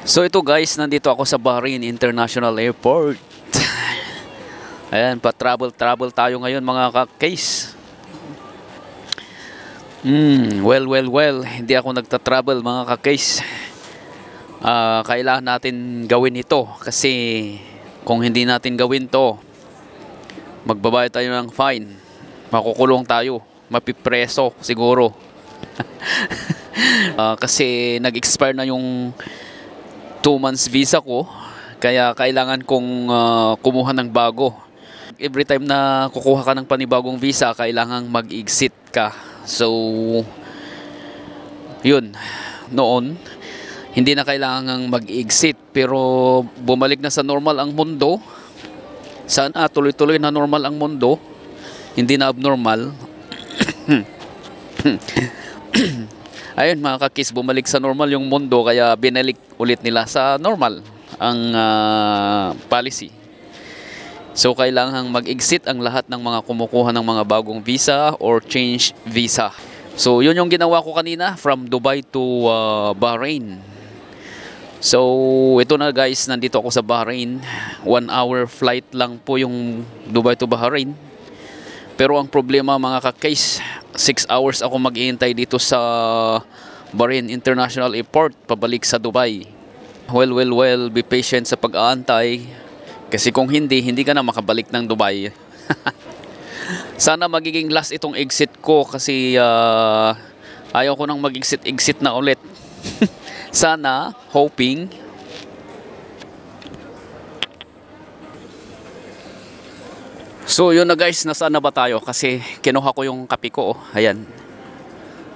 So ito guys, nandito ako sa Bahrain International Airport. Ayan, pa-travel tayo ngayon mga ka-case. Well, hindi ako nagta-travel mga ka-case. Kailangan natin gawin ito kasi kung hindi natin gawin to, magbabayad tayo ng fine. Makukulong tayo, mapipreso siguro. Kasi nag-expire na yung 2 months visa ko, kaya kailangan kong kumuha ng bago. Every time na kukuha ka ng panibagong visa, kailangan mag-exit ka. So yun, noon hindi na kailangan mag-exit, pero bumalik na sa normal ang mundo. Sana tuloy-tuloy na normal ang mundo, hindi na abnormal. Ayun mga kakis, bumalik sa normal yung mundo, kaya binalik ulit nila sa normal ang policy. So kailangan mag-exit ang lahat ng mga kumukuha ng mga bagong visa or change visa. So yun yung ginawa ko kanina from Dubai to Bahrain. So ito na guys, nandito ako sa Bahrain. 1 hour flight lang po yung Dubai to Bahrain. Pero ang problema mga ka-case, 6 hours ako mag-iintay dito sa Bahrain International Airport pabalik sa Dubai. Well, be patient sa pag-aantay. Kasi kung hindi ka na makabalik ng Dubai. Sana magiging last itong exit ko kasi ayaw ko nang mag-exit na ulit. Sana, hoping. So yun na guys, nasaan na ba tayo? Kasi kinuha ko yung kape ko. Ayan.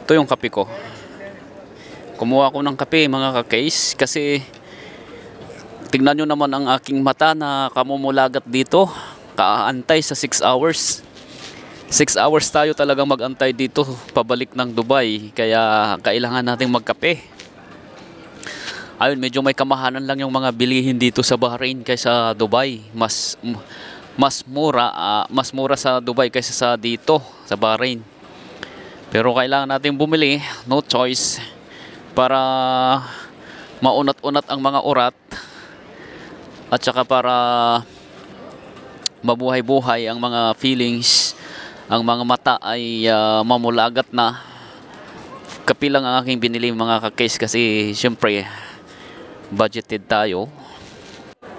Ito yung kape ko. Kumuha ko ng kape mga ka-case. Kasi tignan nyo naman ang aking mata na kamumulagat dito. Kaantay sa 6 hours. 6 hours tayo talagang mag-antay dito pabalik ng Dubai. Kaya kailangan nating magkape. Ayun, medyo may kamahanan lang yung mga bilihin dito sa Bahrain kaysa Dubai. Mas mura sa Dubai kaysa sa dito sa Bahrain. Pero kailangan natin bumili, no choice, para maunat-unat ang mga urat at saka para mabuhay-buhay ang mga feelings. Ang mga mata ay mamulagat na. Kapilang ang aking binili mga ka-case kasi syempre budgeted tayo.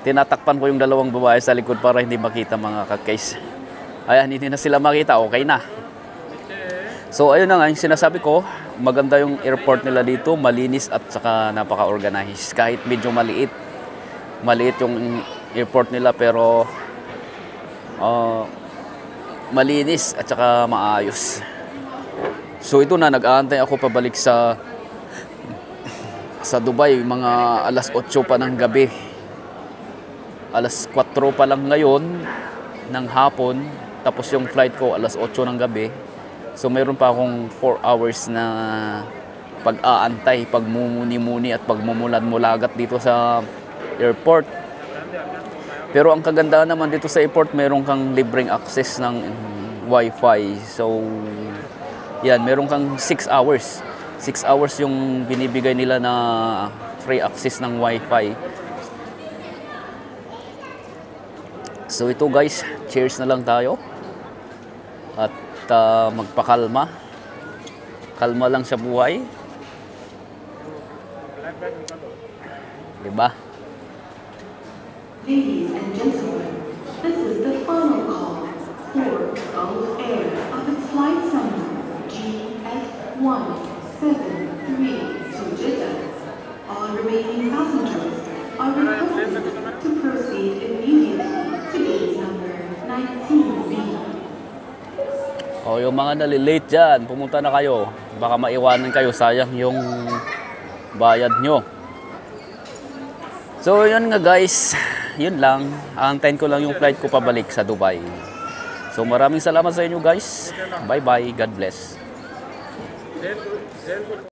Tinatakpan ko yung dalawang babae sa likod para hindi makita mga ka-case. Ayan, hindi na sila makita, okay na. So ayun na nga, yung sinasabi ko, maganda yung airport nila dito, malinis at saka napaka-organized. Kahit medyo maliit yung airport nila, pero malinis at saka maayos. So ito na, nag-aantay ako pabalik sa Dubai, mga alas 8 pa ng gabi. Alas 4 pa lang ngayon ng hapon, tapos yung flight ko alas 8 ng gabi. So mayroon pa akong 4 hours na pag-aantay, pagmumuni-muni at pagmumulan-mulagat dito sa airport. Pero ang kagandahan naman dito sa airport, mayroon kang libreng access ng wifi. So yan, mayroon kang 6 hours. 6 hours yung binibigay nila na free access ng wifi. So ito guys, cheers na lang tayo. At magpakalma. Kalma lang sa buhay. Diba? Ladies and gentlemen, this is the final call for Gulf Air of its flight number GF173 to Jeddah. All remaining passengers are requested to proceed immediately to gate number 19B. O yung mga nalilate dyan, pumunta na kayo. Baka maiwanan kayo, sayang yung bayad nyo. So yun nga guys, yun lang. Aantayin ko lang yung flight ko pabalik sa Dubai. So maraming salamat sa inyo guys. Bye bye, God bless.